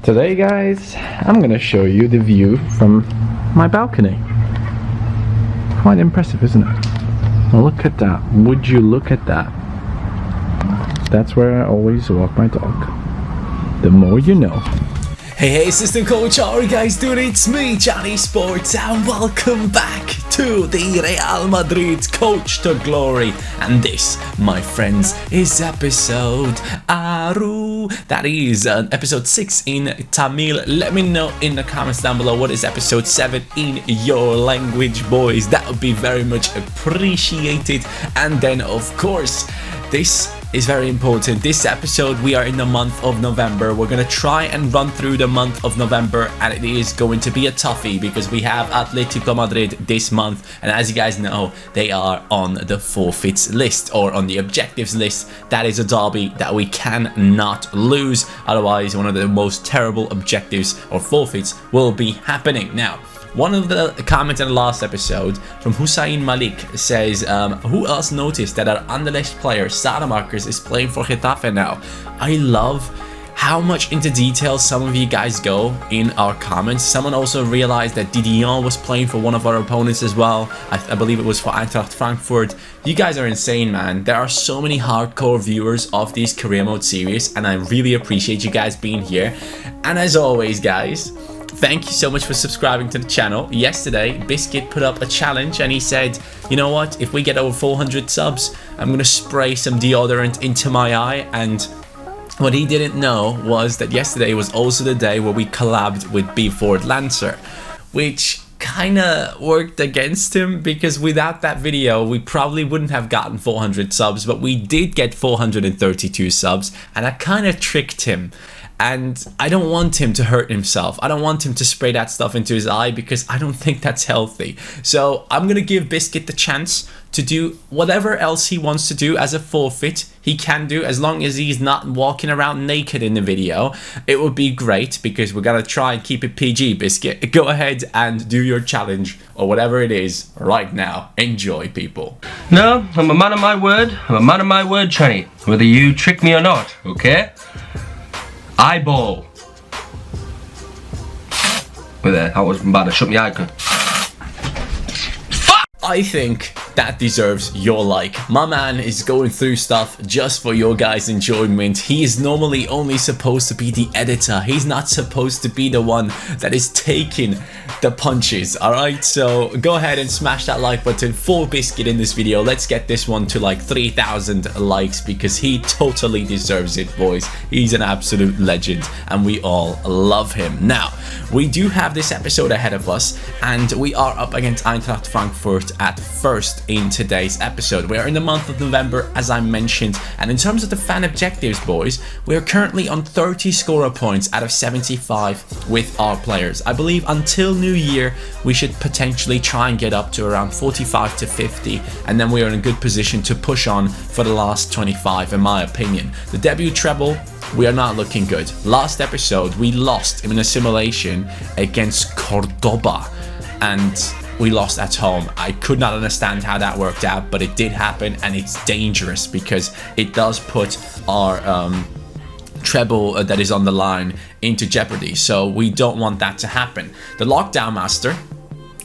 Today guys, I'm gonna show you the view from my balcony. Quite impressive, isn't it? Well, look at that. Would you look at that? That's where I always walk my dog. The more you know. Hey assistant coach, how are you guys doing? It's me, CaniSports, and welcome back to the Real Madrid Coach to Glory. And this, my friends, is episode Aru. That is episode 6 in Tamil. Let me know in the comments down below what is episode 7 in your language, boys. That would be very much appreciated. And then, of course, this is very important. This episode, we are in the month of November. We're going to try and run through the month of November, and it is going to be a toughie because we have Atletico Madrid this month, and as you guys know, they are on the forfeits list, or on the objectives list. That is a derby that we cannot lose, otherwise one of the most terrible objectives or forfeits will be happening. Now, one of the comments in the last episode from Hussein Malik says, who else noticed that our Anderlecht player, Salamakers, is playing for Getafe now? I love how much into detail some of you guys go in our comments. Someone also realized that Didion was playing for one of our opponents as well. I believe it was for Eintracht Frankfurt. You guys are insane, man. There are so many hardcore viewers of these career mode series, and I really appreciate you guys being here. And as always, guys, thank you so much for subscribing to the channel. Yesterday, Biscuit put up a challenge and he said, you know what, if we get over 400 subs, I'm going to spray some deodorant into my eye. And what he didn't know was that yesterday was also the day where we collabed with B Ford Lancer, which kind of worked against him because without that video, we probably wouldn't have gotten 400 subs, but we did get 432 subs, and I kind of tricked him. And I don't want him to hurt himself. I don't want him to spray that stuff into his eye because I don't think that's healthy. So I'm going to give Biscuit the chance to do whatever else he wants to do as a forfeit. He can do, as long as he's not walking around naked in the video. It would be great because we're going to try and keep it PG, Biscuit. Go ahead and do your challenge or whatever it is right now. Enjoy, people. No, I'm a man of my word. I'm a man of my word, Chani. Whether you trick me or not, okay? Eyeball. Wait there, that wasn't bad. I shut my eye. I think that deserves your like. My man is going through stuff just for your guys' enjoyment. He is normally only supposed to be the editor. He's not supposed to be the one that is taking the punches, alright? So go ahead and smash that like button for Biscuit in this video. Let's get this one to like 3,000 likes because he totally deserves it, boys. He's an absolute legend and we all love him. Now, we do have this episode ahead of us and we are up against Eintracht Frankfurt at first in today's episode. We are in the month of November, as I mentioned, and in terms of the fan objectives, boys, we are currently on 30 scorer points out of 75 with our players. I believe until New Year we should potentially try and get up to around 45 to 50, and then we are in a good position to push on for the last 25, in my opinion. The debut treble, we are not looking good. Last episode we lost in a simulation against Cordoba and we lost at home. I could not understand how that worked out, but it did happen, and it's dangerous because it does put our treble that is on the line into jeopardy. So we don't want that to happen. The lockdown master,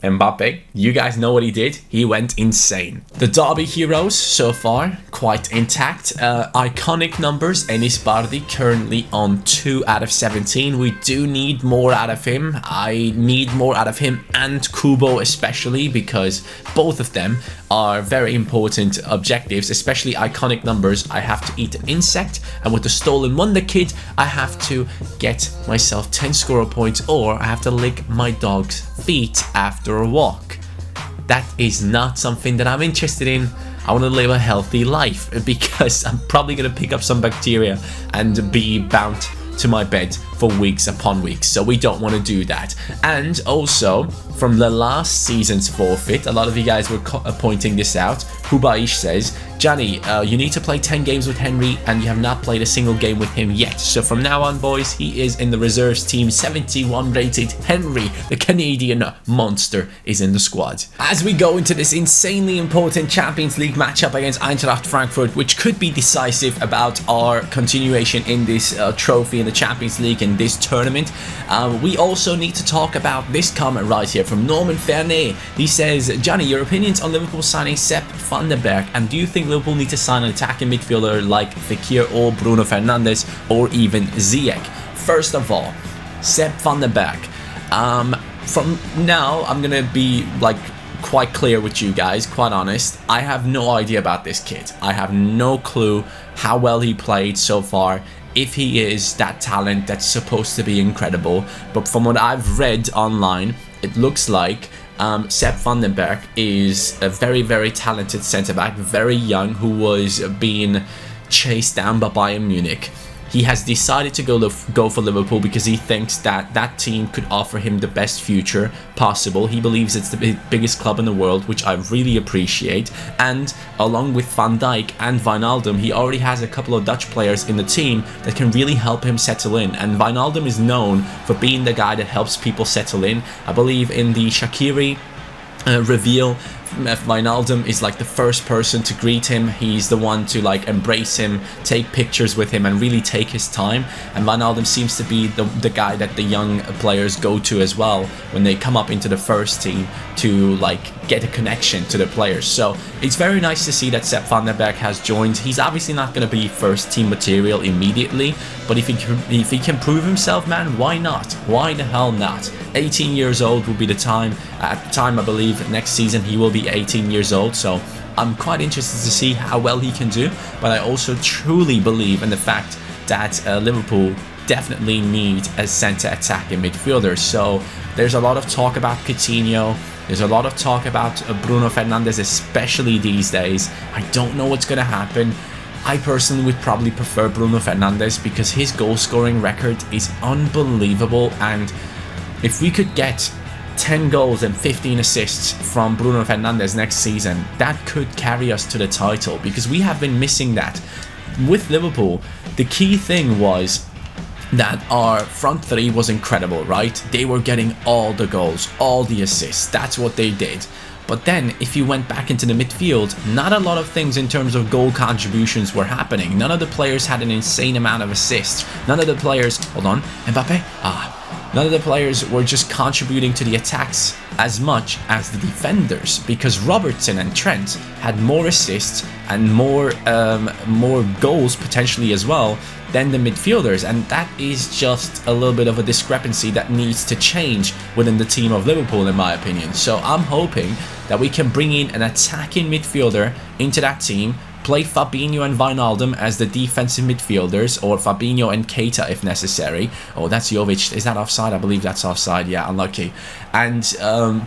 Mbappe, you guys know what he did. He went insane. The derby heroes so far quite intact. Iconic numbers. Enis Bardi currently on 2 out of 17. We do need more out of him. I need more out of him and Kubo especially because both of them are very important objectives, especially iconic numbers. I have to eat an insect, and with the stolen Wonderkid, I have to get myself 10 scorer points, or I have to lick my dog's feet after a walk. That is not something that I'm interested in. I want to live a healthy life because I'm probably going to pick up some bacteria and be bound to my bed for weeks upon weeks, so we don't want to do that. And also, from the last season's forfeit, a lot of you guys were pointing this out. Hubaish says, Johnny, you need to play 10 games with Henry and you have not played a single game with him yet. So from now on, boys, he is in the reserves team. 71 rated Henry, the Canadian monster, is in the squad. As we go into this insanely important Champions League matchup against Eintracht Frankfurt, which could be decisive about our continuation in this trophy in the Champions League in this tournament. We also need to talk about this comment right here from Norman Fernet. He says, Johnny, your opinions on Liverpool signing Sepp van den Berg, and do you think Liverpool need to sign an attacking midfielder like Fekir or Bruno Fernandes or even Ziyech? First of all, Sepp van den Berg. From now, I'm gonna be like quite clear with you guys, quite honest. I have no idea about this kid. I have no clue how well he played so far, if he is that talent that's supposed to be incredible. But from what I've read online, it looks like Sepp van den Berg is a very, very talented centre-back, very young, who was being chased down by Bayern Munich. He has decided to go for Liverpool because he thinks that that team could offer him the best future possible. He believes it's the biggest club in the world, which I really appreciate. And along with Van Dijk and Wijnaldum, he already has a couple of Dutch players in the team that can really help him settle in. And Wijnaldum is known for being the guy that helps people settle in. I believe in the Shaqiri reveal, Wijnaldum is like the first person to greet him. He's the one to like embrace him, take pictures with him, and really take his time. And Wijnaldum seems to be the guy that the young players go to as well when they come up into the first team to like get a connection to the players. So it's very nice to see that Sepp van den Berg has joined. He's obviously not going to be first team material immediately, but if he can prove himself, man, why not? Why the hell not? 18 years old will be the time. At the time, I believe next season he will be 18 years old, so I'm quite interested to see how well he can do. But I also truly believe in the fact that Liverpool definitely need a centre attacking midfielder. So there's a lot of talk about Coutinho. There's a lot of talk about Bruno Fernandes, especially these days. I don't know what's going to happen. I personally would probably prefer Bruno Fernandes because his goal scoring record is unbelievable, and if we could get 10 goals and 15 assists from Bruno Fernandes next season, that could carry us to the title, because we have been missing that. With Liverpool, the key thing was that our front three was incredible, right? They were getting all the goals, all the assists. That's what they did. But then, if you went back into the midfield, not a lot of things in terms of goal contributions were happening. None of the players had an insane amount of assists. None of the players... Hold on. Mbappe? None of the players were just contributing to the attacks as much as the defenders, because Robertson and Trent had more assists and more goals potentially as well than the midfielders, and that is just a little bit of a discrepancy that needs to change within the team of Liverpool, in my opinion. So I'm hoping that we can bring in an attacking midfielder into that team, play Fabinho and Wijnaldum as the defensive midfielders, or Fabinho and Keita if necessary. Oh, that's Jovic. Is that offside? I believe that's offside. Yeah, unlucky. And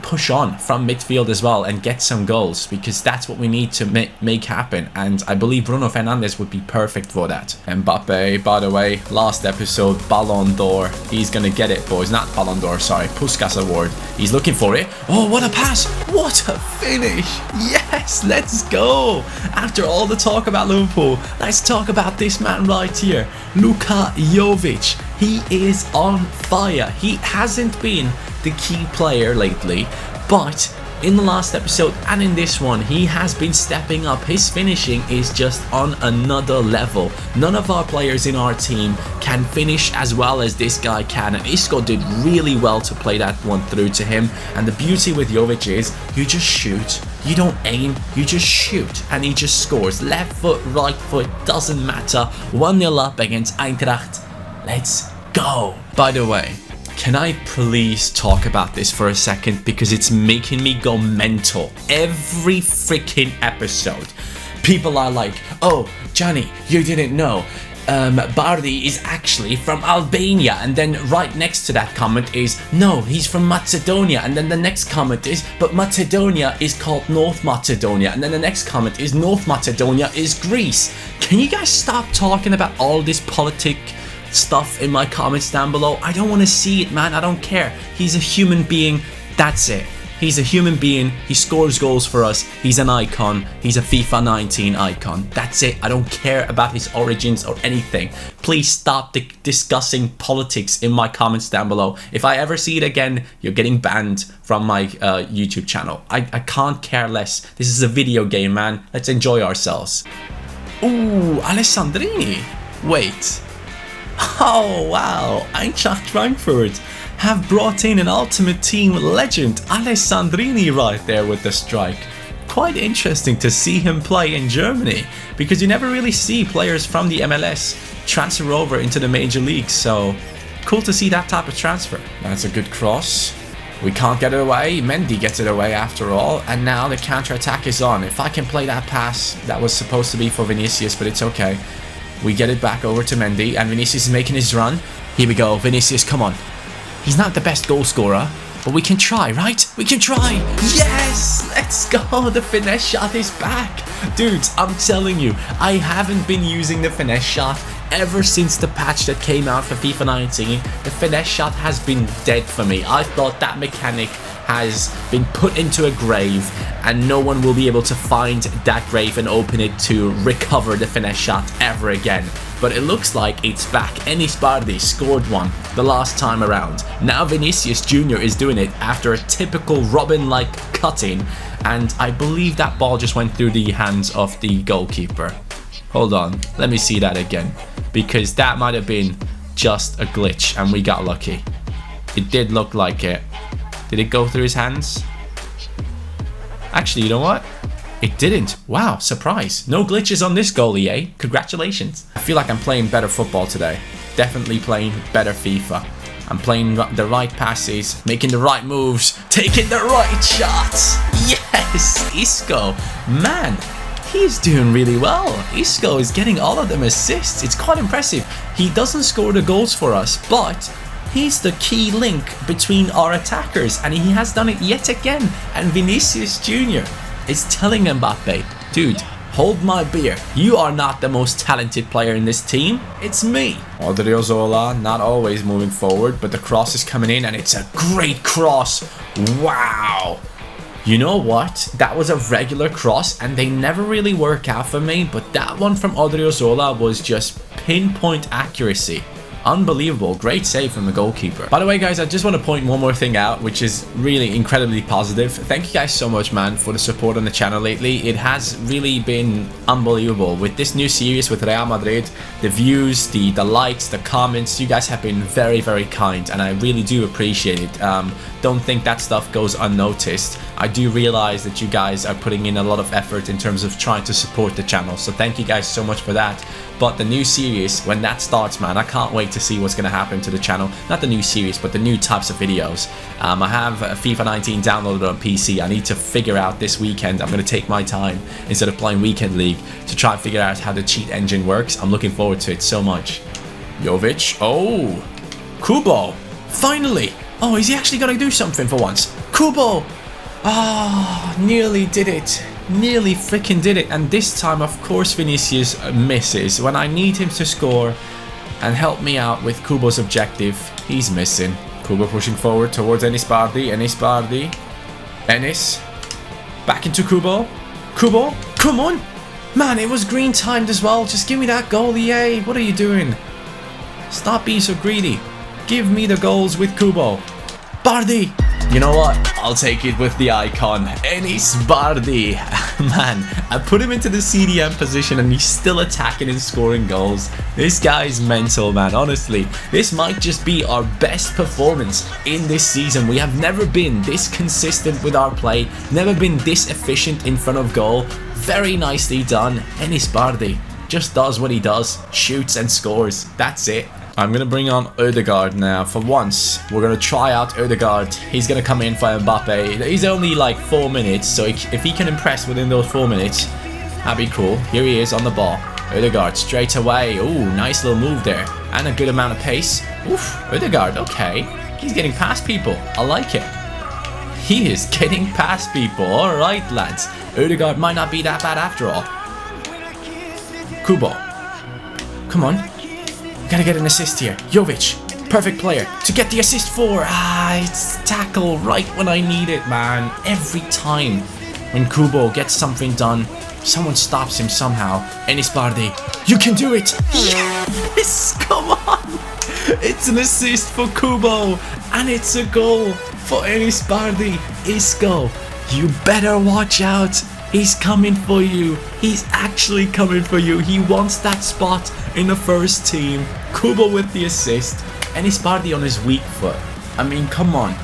push on from midfield as well and get some goals, because that's what we need to make happen. And I believe Bruno Fernandes would be perfect for that. Mbappe, by the way, last episode, Ballon d'Or. He's going to get it, boys. Not Ballon d'Or, sorry. Puskas Award. He's looking for it. Oh, what a pass. What a finish. Yes, let's go. After all the talk about Liverpool, let's talk about this man right here, Luka Jovic. He is on fire. He hasn't been the key player lately, but in the last episode and in this one, he has been stepping up. His finishing is just on another level. None of our players in our team can finish as well as this guy can, and Isco did really well to play that one through to him. And the beauty with Jovic is you just shoot. You don't aim, you just shoot, and he just scores. Left foot, right foot, doesn't matter. 1-0 up against Eintracht. Let's go. By the way, can I please talk about this for a second, because it's making me go mental. Every freaking episode, people are like, oh, Johnny, you didn't know. Bardi is actually from Albania, and then right next to that comment is, no, he's from Macedonia, and then the next comment is, but Macedonia is called North Macedonia, and then the next comment is, North Macedonia is Greece. Can you guys stop talking about all this politic stuff in my comments down below? I don't want to see it, man. I don't care. He's a human being. That's it. He's a human being. He scores goals for us. He's an icon. He's a FIFA 19 icon. That's it. I don't care about his origins or anything. Please stop discussing politics in my comments down below. If I ever see it again, you're getting banned from my YouTube channel. I can't care less. This is a video game, man. Let's enjoy ourselves. Ooh, Alessandrini. Wait. Oh wow, Eintracht Frankfurt have brought in an Ultimate Team legend, Alessandrini, right there with the strike. Quite interesting to see him play in Germany, because you never really see players from the MLS transfer over into the major leagues, so cool to see that type of transfer. That's a good cross. We can't get it away. Mendy gets it away after all, and now the counter-attack is on. If I can play that pass, that was supposed to be for Vinicius, but it's okay. We get it back over to Mendy, and Vinicius is making his run. Here we go, Vinicius, come on. He's not the best goal scorer, but we can try, right? We can try! Yes! Let's go! The finesse shot is back! Dudes, I'm telling you, I haven't been using the finesse shot ever since the patch that came out for FIFA 19. The finesse shot has been dead for me. I thought that mechanic has been put into a grave, and no one will be able to find that grave and open it to recover the finesse shot ever again. But it looks like it's back. Enis Bardi scored one the last time around. Now Vinicius Jr. is doing it after a typical Robin-like cutting, and I believe that ball just went through the hands of the goalkeeper. Hold on, let me see that again, because that might have been just a glitch and we got lucky. It did look like it. Did it go through his hands? Actually, you know what? It didn't. Wow, surprise. No glitches on this goalie, eh? Congratulations. I feel like I'm playing better football today. Definitely playing better FIFA. I'm playing the right passes, making the right moves, taking the right shots. Yes, Isco. Man, he's doing really well. Isco is getting all of them assists. It's quite impressive. He doesn't score the goals for us, but he's the key link between our attackers, and he has done it yet again. And Vinicius Jr. is telling Mbappe, dude, hold my beer. You are not the most talented player in this team. It's me. Odriozola not always moving forward, but the cross is coming in, and it's a great cross. Wow. You know what? That was a regular cross, and they never really work out for me, but that one from Odriozola was just pinpoint accuracy. Unbelievable. Great save from the goalkeeper. By the way, guys, I just want to point one more thing out, which is really incredibly positive. Thank you guys so much, man, for the support on the channel lately. It has really been unbelievable. With this new series with Real Madrid, the views, the likes, the comments, you guys have been very, very kind, and I really do appreciate it. Don't think that stuff goes unnoticed. I do realize that you guys are putting in a lot of effort in terms of trying to support the channel, so thank you guys so much for that. But the new series, when that starts, man, I can't wait to see what's going to happen to the channel. Not the new series, but the new types of videos. I have FIFA 19 downloaded on PC. I need to figure out this weekend. I'm going to take my time instead of playing Weekend League to try and figure out how the cheat engine works. I'm looking forward to it so much. Jovic. Oh, Kubo. Finally. Oh, is he actually going to do something for once? Kubo. Ah, oh, nearly did it. Nearly freaking did it. And this time, of course, Vinicius misses. When I need him to score and help me out with Kubo's objective, he's missing. Kubo pushing forward towards Enis Bardi. Enis Bardi. Enis. Back into Kubo. Kubo. Come on. Man, it was green timed as well. Just give me that goal, EA. What are you doing? Stop being so greedy. Give me the goals with Kubo. Bardi. You know what? I'll take it with the icon. Enis Bardi. Man, I put him into the CDM position and he's still attacking and scoring goals. This guy's mental, man. Honestly, this might just be our best performance in this season. We have never been this consistent with our play, never been this efficient in front of goal. Very nicely done. Enis Bardi just does what he does, shoots and scores. That's it. I'm going to bring on Ødegaard now. For once, we're going to try out Ødegaard. He's going to come in for Mbappe. He's only like 4 minutes, so if he can impress within those 4 minutes, that'd be cool. Here he is on the ball. Ødegaard straight away. Ooh, nice little move there. And a good amount of pace. Oof, Ødegaard, okay. He's getting past people. I like it. He is getting past people. All right, lads. Ødegaard might not be that bad after all. Kubo. Come on. Gotta get an assist here. Jovic, perfect player to get the assist for. It's tackle right when I need it, man. Every time when Kubo gets something done, someone stops him somehow. Enis Bardi, you can do it. Yes, come on. It's an assist for Kubo, and it's a goal for Enis Bardi. Isco, you better watch out. He's coming for you. He's actually coming for you. He wants that spot in the first team. Kubo with the assist, and Ispardi on his weak foot. I mean, come on.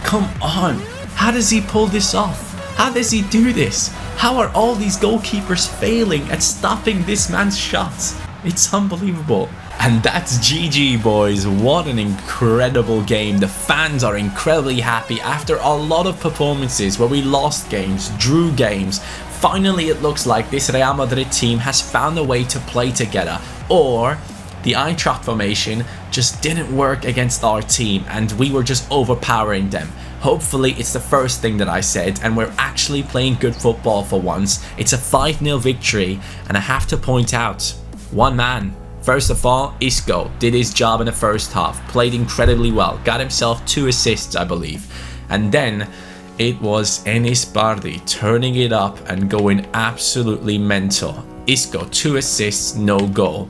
Come on. How does he pull this off? How does he do this? How are all these goalkeepers failing at stopping this man's shots? It's unbelievable. And that's GG, boys. What an incredible game. The fans are incredibly happy after a lot of performances where we lost games, drew games. Finally, it looks like this Real Madrid team has found a way to play together. Or the Eintracht formation just didn't work against our team and we were just overpowering them. Hopefully it's the first thing that I said and we're actually playing good football for once. It's a 5-0 victory, and I have to point out one man. First of all, Isco did his job in the first half, played incredibly well, got himself 2 assists I believe. And then it was Enis Bardi turning it up and going absolutely mental. Isco 2 assists, no goal.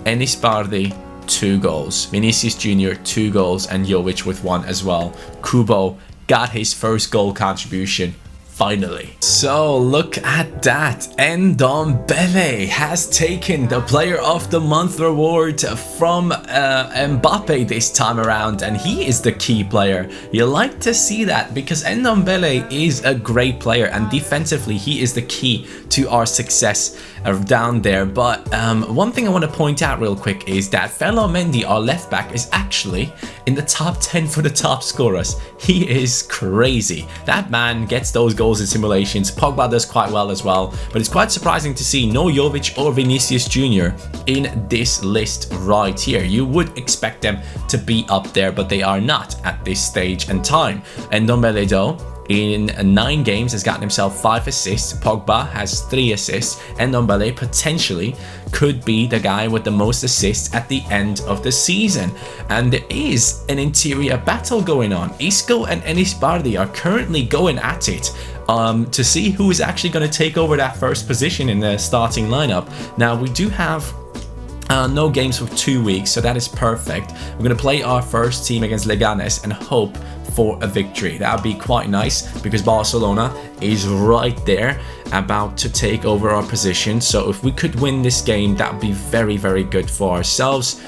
Enis Bardi 2 goals, Vinicius Jr. 2 goals, and Jovic with 1 as well. Kubo got his first goal contribution finally. So look at that. Ndombele has taken the Player of the Month award from Mbappe this time around, and he is the key player. You like to see that because Ndombele is a great player and defensively he is the key to our success down there. But one thing I want to point out real quick is that Ferland Mendy, our left back, is actually in the top 10 for the top scorers. He is crazy. That man gets those goals in simulations. Pogba does quite well as well, but it's quite surprising to see no Jovic or Vinicius Jr. in this list right here. You would expect them to be up there, but they are not at this stage and time. And Ndombele though, in 9 games has gotten himself 5 assists. Pogba has 3 assists, and Ndombele potentially could be the guy with the most assists at the end of the season. And there is an interior battle going on. Isco and Enis Bardi are currently going at it to see who is actually going to take over that first position in the starting lineup. Now we do have no games for 2 weeks, so that is perfect. We're going to play our first team against Leganes and hope for a victory. That would be quite nice because Barcelona is right there about to take over our position. So if we could win this game, that would be very, very good for ourselves.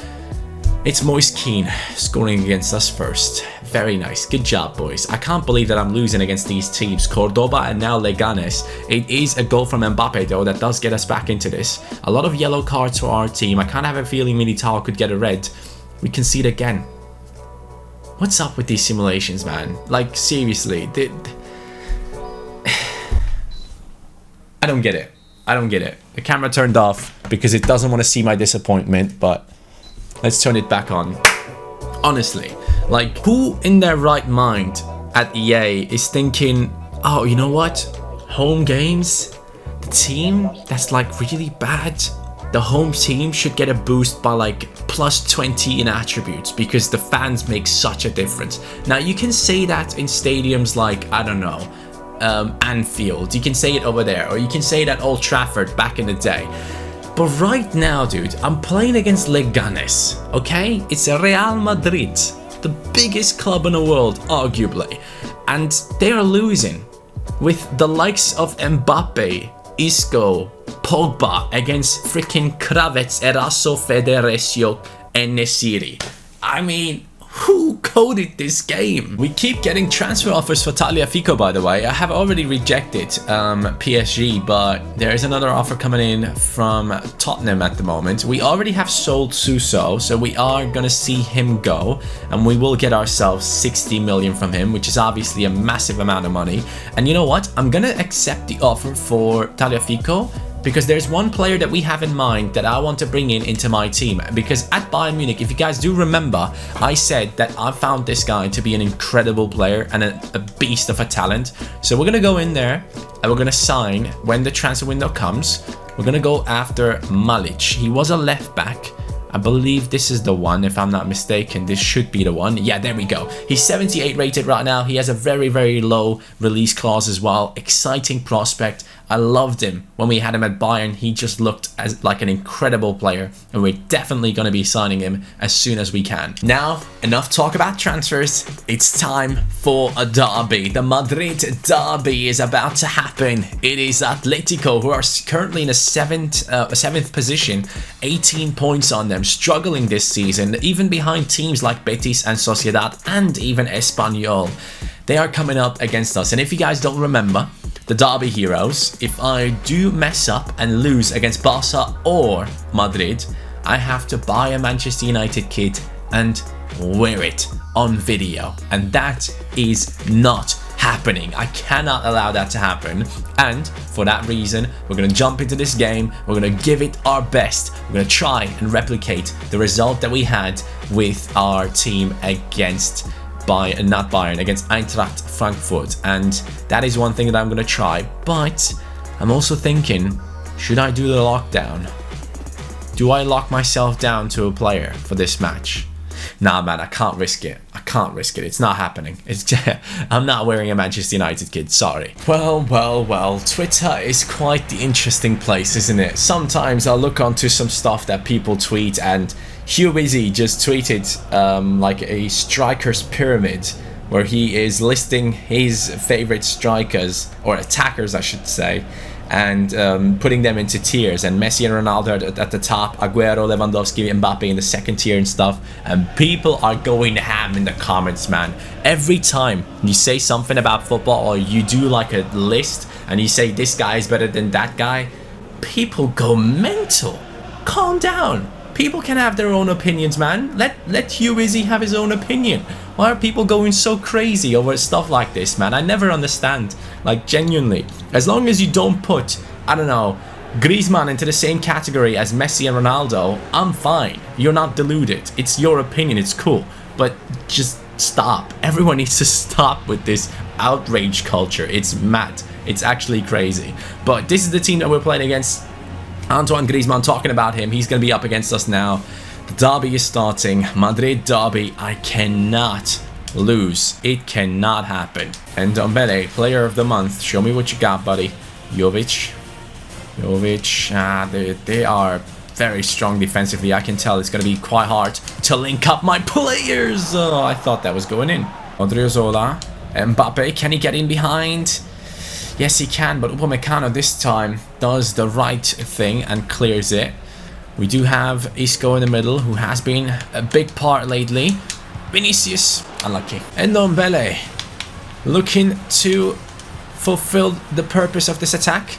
It's Moise Kean scoring against us first. Very nice. Good job, boys. I can't believe that I'm losing against these teams. Cordoba and now Leganes. It is a goal from Mbappe, though, that does get us back into this. A lot of yellow cards for our team. I kind of have a feeling Militao could get a red. We concede again. What's up with these simulations, man? Like, seriously. I don't get it. I don't get it. The camera turned off because it doesn't want to see my disappointment, but let's turn it back on. Honestly, like, who in their right mind at EA is thinking, oh, you know what? Home games? The team that's like really bad, the home team should get a boost by like plus 20 in attributes because the fans make such a difference. Now, you can say that in stadiums like, I don't know, Anfield. You can say it over there, or you can say it at Old Trafford back in the day. But right now, dude, I'm playing against Leganes, okay? It's Real Madrid, the biggest club in the world, arguably. And they are losing with the likes of Mbappe, Isco, Pogba against freaking Kravets, Eraso, Federicio, and Nesiri. I mean, who coded this game? We keep getting transfer offers for Tagliafico, by the way. I have already rejected PSG, but there is another offer coming in from Tottenham at the moment. We already have sold Suso, so we are going to see him go, and we will get ourselves 60 million from him, which is obviously a massive amount of money. And you know what? I'm going to accept the offer for Tagliafico, because there's one player that we have in mind that I want to bring into my team. Because at Bayern Munich, if you guys do remember, I said that I found this guy to be an incredible player and a beast of a talent. So we're going to go in there and we're going to sign when the transfer window comes. We're going to go after Malic. He was a left back. I believe this is the one, if I'm not mistaken. This should be the one. Yeah, there we go. He's 78 rated right now. He has a very, very low release clause as well. Exciting prospect. I loved him when we had him at Bayern. He just looked as like an incredible player, and we're definitely going to be signing him as soon as we can. Now, enough talk about transfers. It's time for a derby. The Madrid derby is about to happen. It is Atletico, who are currently in a seventh position, 18 points on them, struggling this season, even behind teams like Betis and Sociedad and even Espanyol. They are coming up against us, and if you guys don't remember, the Derby heroes, if I do mess up and lose against Barca or Madrid, I have to buy a Manchester United kit and wear it on video, and that is not happening. I cannot allow that to happen, and for that reason, we're going to jump into this game. We're going to give it our best. We're going to try and replicate the result that we had with our team against against Eintracht Frankfurt, and that is one thing that I'm going to try. But I'm also thinking, should I do the lockdown? Do I lock myself down to a player for this match? Nah, man, I can't risk it. I can't risk it. It's not happening. I'm not wearing a Manchester United kid, sorry. Well, Twitter is quite the interesting place, isn't it? Sometimes I'll look onto some stuff that people tweet, and Hugh Wizzy just tweeted like a strikers pyramid, where he is listing his favorite strikers, or attackers I should say, and putting them into tiers, and Messi and Ronaldo at the top, Aguero, Lewandowski, Mbappe in the second tier and stuff, and people are going ham in the comments, man. Every time you say something about football, or you do like a list and you say this guy is better than that guy, people go mental. Calm down. People can have their own opinions, man. Let Hugh Wizzy have his own opinion. Why are people going so crazy over stuff like this, man? I never understand. Like, genuinely. As long as you don't put, I don't know, Griezmann into the same category as Messi and Ronaldo, I'm fine. You're not deluded. It's your opinion. It's cool. But just stop. Everyone needs to stop with this outrage culture. It's mad. It's actually crazy. But this is the team that we're playing against. Antoine Griezmann, talking about him, he's going to be up against us now. The derby is starting. Madrid derby. I cannot lose. It cannot happen. And Ndombele, player of the month. Show me what you got, buddy. Jovic. They are very strong defensively. I can tell it's going to be quite hard to link up my players. Oh, I thought that was going in. Odriozola. Mbappe, can he get in behind? Yes, he can, but Upamecano this time does the right thing and clears it. We do have Isco in the middle, who has been a big part lately. Vinicius, unlucky. And Ndombele, looking to fulfill the purpose of this attack.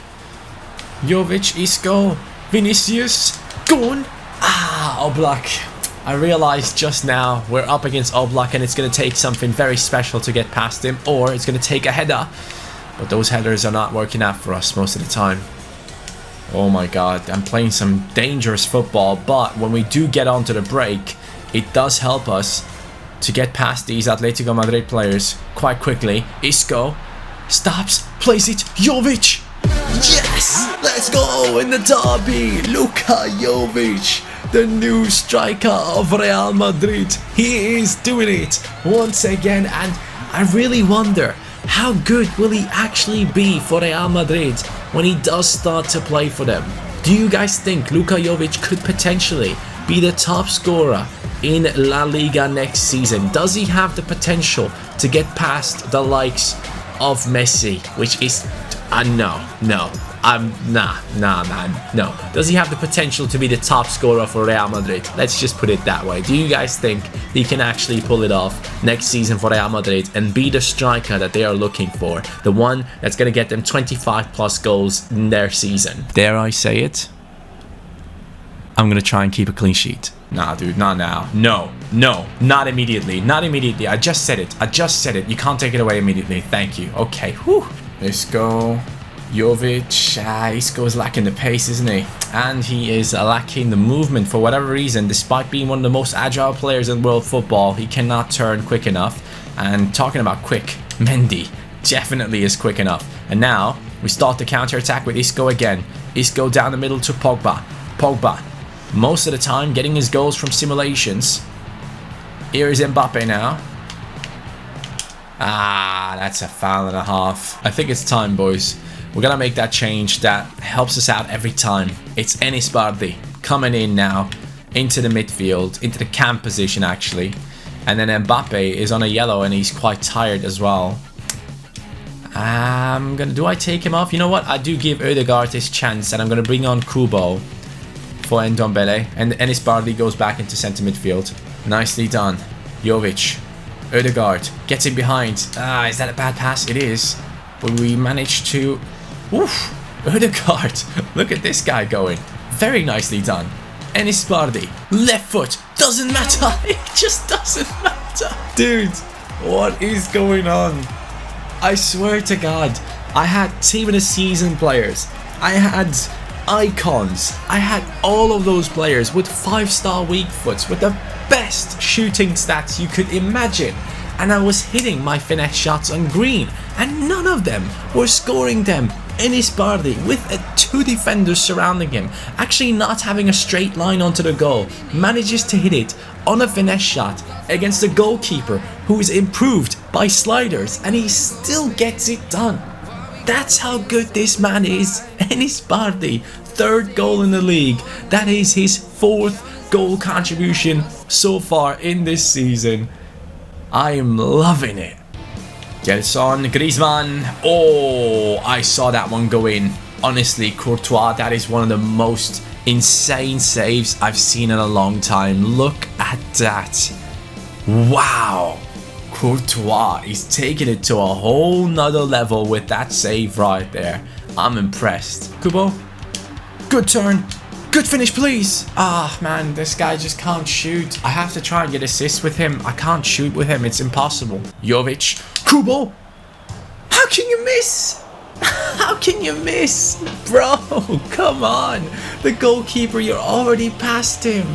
Jovic, Isco, Vinicius, gone. Oblak. I realized just now we're up against Oblak, and it's going to take something very special to get past him, or it's going to take a header. But those headers are not working out for us most of the time. Oh my god, I'm playing some dangerous football, but when we do get onto the break, it does help us to get past these Atletico Madrid players quite quickly. Isco stops, plays it, Jovic! Yes! Let's go in the derby! Luka Jovic, the new striker of Real Madrid. He is doing it once again, and I really wonder, how good will he actually be for Real Madrid when he does start to play for them? Do you guys think Luka Jovic could potentially be the top scorer in La Liga next season? Does he have the potential to get past the likes of Messi, which is... no. Does he have the potential to be the top scorer for Real Madrid? Let's just put it that way. Do you guys think he can actually pull it off next season for Real Madrid and be the striker that they are looking for? The one that's going to get them 25 plus goals in their season. Dare I say it? I'm going to try and keep a clean sheet. Nah, dude, not now. No, not immediately. Not immediately. I just said it. You can't take it away immediately. Thank you. Okay, whew. Let's go. Jovic, Isco's lacking the pace, isn't he? And he is lacking the movement for whatever reason. Despite being one of the most agile players in world football, he cannot turn quick enough. And talking about quick, Mendy definitely is quick enough. And now we start the counter-attack with Isco again. Isco down the middle to Pogba. Pogba, most of the time getting his goals from simulations. Here is Mbappe now. That's a foul and a half. I think it's time, boys. We're gonna make that change. That helps us out every time. It's Enis Bardi coming in now into the midfield, into the cam position actually. And then Mbappe is on a yellow and he's quite tired as well. Do I take him off? You know what? I do give Ødegaard his chance and I'm gonna bring on Kubo for Ndombele. And Enis Bardi goes back into centre midfield. Nicely done. Jovic. Ødegaard gets in behind. Is that a bad pass? It is. But we managed to... Oof! Ødegaard. Look at this guy going. Very nicely done. Enis Bardi. Left foot. Doesn't matter. It just doesn't matter. Dude, what is going on? I swear to God. I had team of the season players. I had icons. I had all of those players with 5-star weak foots, with the best shooting stats you could imagine, and I was hitting my finesse shots on green and none of them were scoring them. Enis Bardi with 2 defenders surrounding him, actually not having a straight line onto the goal, manages to hit it on a finesse shot against a goalkeeper who is improved by sliders, and he still gets it done. That's how good this man is. Enis Bardi, 3rd goal in the league. That is his 4th goal contribution so far in this season. I am loving it. Gets on Griezmann. Oh, I saw that one go in. Honestly, Courtois, that is one of the most insane saves I've seen in a long time. Look at that. Wow. Courtois is taking it to a whole nother level with that save right there. I'm impressed. Kubo. Good turn. Good finish, please. Man, this guy just can't shoot. I have to try and get assists with him. I can't shoot with him. It's impossible. Jovic. Kubo. How can you miss? How can you miss? Bro, come on. The goalkeeper, you're already past him.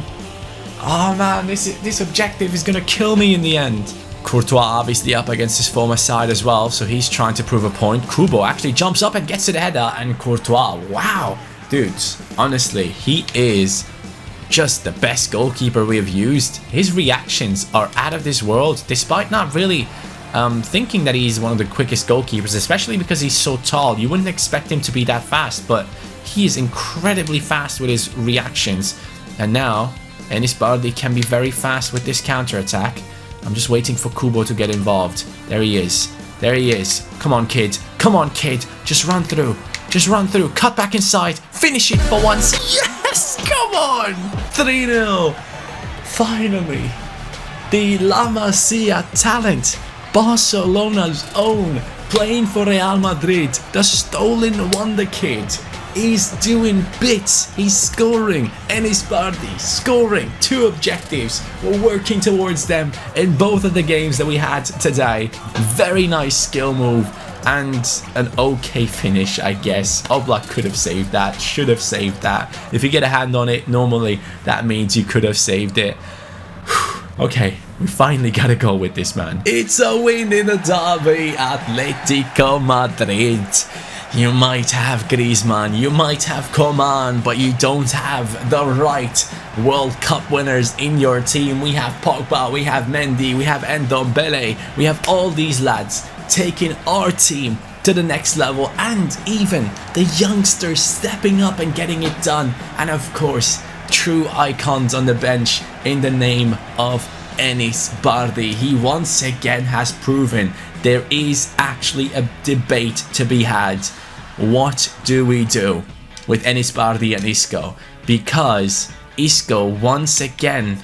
Oh, man, this objective is going to kill me in the end. Courtois obviously up against his former side as well, so he's trying to prove a point. Kubo actually jumps up and gets to the header, and Courtois, wow. Dudes, honestly, he is just the best goalkeeper we have used. His reactions are out of this world, despite not really thinking that he's one of the quickest goalkeepers, especially because he's so tall. You wouldn't expect him to be that fast, but he is incredibly fast with his reactions. And now, Enis Bardi can be very fast with this counter-attack. I'm just waiting for Kubo to get involved. There he is. There he is. Come on, kid. Come on, kid. Just run through. Just run through, cut back inside, finish it for once. Yes, come on. 3-0. Finally. The La Masia talent. Barcelona's own. Playing for Real Madrid. The stolen wonder kid. He's doing bits. He's scoring. Enis Bardi scoring 2 objectives. We're working towards them in both of the games that we had today. Very nice skill move. And an okay finish, I guess. Oblak could have saved that, should have saved that. If you get a hand on it, normally that means you could have saved it. Okay, we finally got to go with this, man. It's a win in the derby, Atletico Madrid. You might have Griezmann, you might have Coman, but you don't have the right World Cup winners in your team. We have Pogba, we have Mendy, we have Ndombele, we have all these lads taking our team to the next level, and even the youngsters stepping up and getting it done. And of course, true icons on the bench in the name of Enis Bardi. He once again has proven there is actually a debate to be had. What do we do with Enis Bardi and Isco? Because Isco once again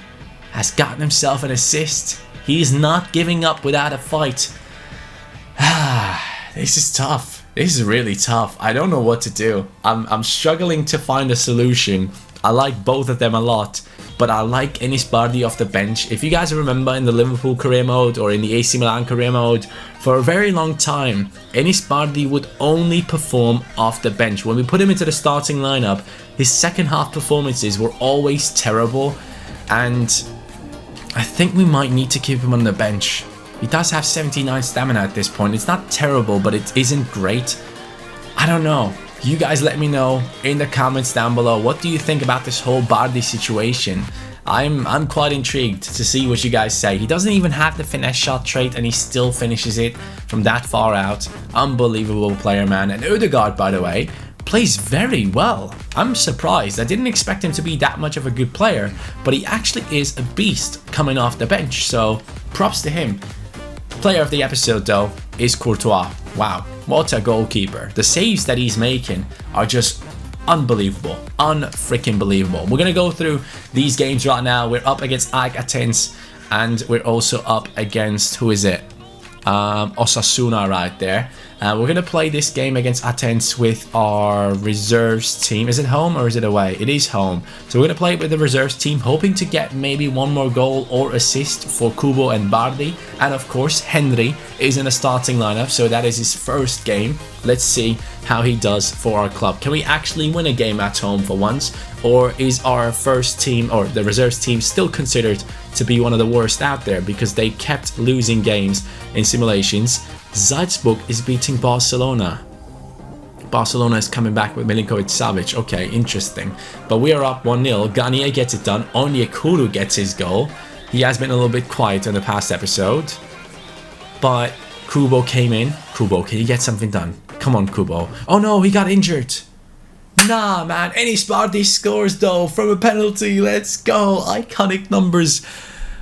has gotten himself an assist. He's not giving up without a fight. This is tough. This is really tough. I don't know what to do. I'm struggling to find a solution. I like both of them a lot, but I like Enis Bardi off the bench. If you guys remember in the Liverpool career mode or in the AC Milan career mode, for a very long time, Enis Bardi would only perform off the bench. When we put him into the starting lineup, his second half performances were always terrible, and I think we might need to keep him on the bench. He does have 79 stamina at this point. It's not terrible, but it isn't great. I don't know. You guys let me know in the comments down below. What do you think about this whole Bardi situation? I'm quite intrigued to see what you guys say. He doesn't even have the finesse shot trait and he still finishes it from that far out. Unbelievable player, man. And Ødegaard, by the way, plays very well. I'm surprised. I didn't expect him to be that much of a good player, but he actually is a beast coming off the bench, so props to him. Player of the episode, though, is Courtois. Wow, what a goalkeeper. The saves that he's making are just unbelievable. Unfreaking believable. We're going to go through these games right now. We're up against AEK Athens, and we're also up against, who is it? Osasuna right there. We're going to play this game against Athens with our reserves team. Is it home or is it away? It is home. So we're going to play with the reserves team, hoping to get maybe one more goal or assist for Kubo and Bardi. And of course, Henry is in the starting lineup, so that is his first game. Let's see how he does for our club. Can we actually win a game at home for once? Or is our first team, or the reserves team, still considered to be one of the worst out there because they kept losing games in simulations? Salzburg is beating Barcelona. Barcelona is coming back with Milinkovic-Savic. Okay, interesting. But we are up 1-0. Garnier gets it done. Onyekuru gets his goal. He has been a little bit quiet in the past episode. But Kubo came in. Kubo, can you get something done? Come on, Kubo. Oh no, he got injured. Nah, man. Enis Bardi scores though from a penalty. Let's go. Iconic numbers.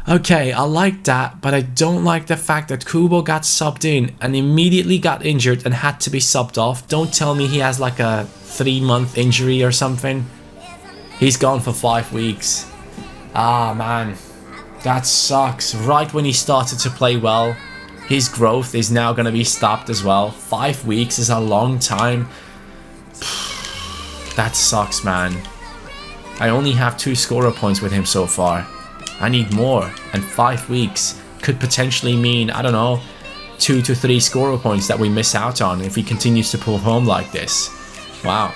Okay, I like that, but I don't like the fact that Kubo got subbed in and immediately got injured and had to be subbed off. Don't tell me he has like a 3-month injury or something. He's gone for 5 weeks. Ah, man. That sucks. Right when he started to play well, his growth is now going to be stopped as well. 5 weeks is a long time. That sucks, man. I only have 2 scorer points with him so far. I need more, and 5 weeks could potentially mean, I don't know, 2 to 3 scorer points that we miss out on if he continues to pull home like this. Wow.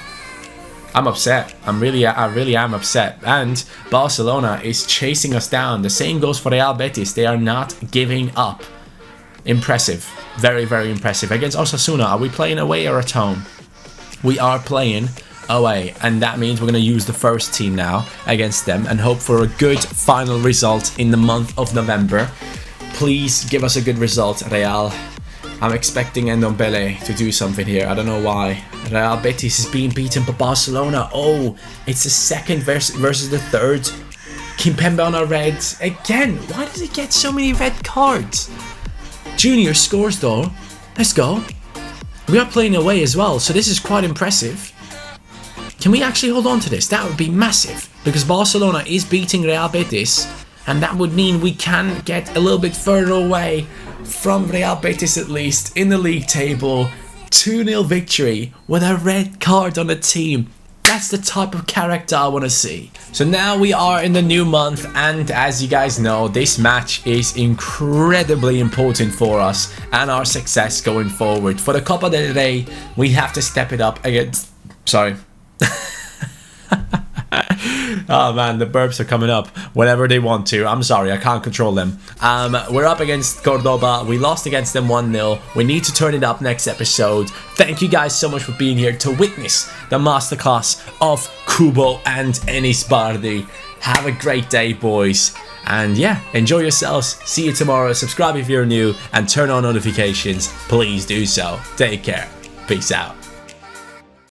I'm upset. I really am upset. And Barcelona is chasing us down. The same goes for Real Betis. They are not giving up. Impressive. Very, very impressive. Against Osasuna, are we playing away or at home? We are playing away, and that means we're going to use the first team now against them and hope for a good final result in the month of November. Please give us a good result, Real. I'm expecting Ndombele to do something here. I don't know why. Real Betis is being beaten by Barcelona. Oh, it's the second versus the third. Kimpembe on a red. Again, why does he get so many red cards? Junior scores though. Let's go. We are playing away as well, so this is quite impressive. Can we actually hold on to this? That would be massive, because Barcelona is beating Real Betis, and that would mean we can get a little bit further away from Real Betis, at least in the league table. 2-0 victory with a red card on the team. That's the type of character I want to see. So now we are in the new month, and as you guys know, this match is incredibly important for us and our success going forward. For the Copa del Rey, we have to step it up against... Sorry. Oh man, the burps are coming up whenever they want to. I'm sorry, I can't control them. We're up against Cordoba. We lost against them 1-0. We need to turn it up next episode. Thank you guys so much for being here to witness the masterclass of Kubo and Enis Bardi. Have a great day, boys. And yeah, enjoy yourselves. See you tomorrow. Subscribe if you're new and turn on notifications. Please do so. Take care. Peace out.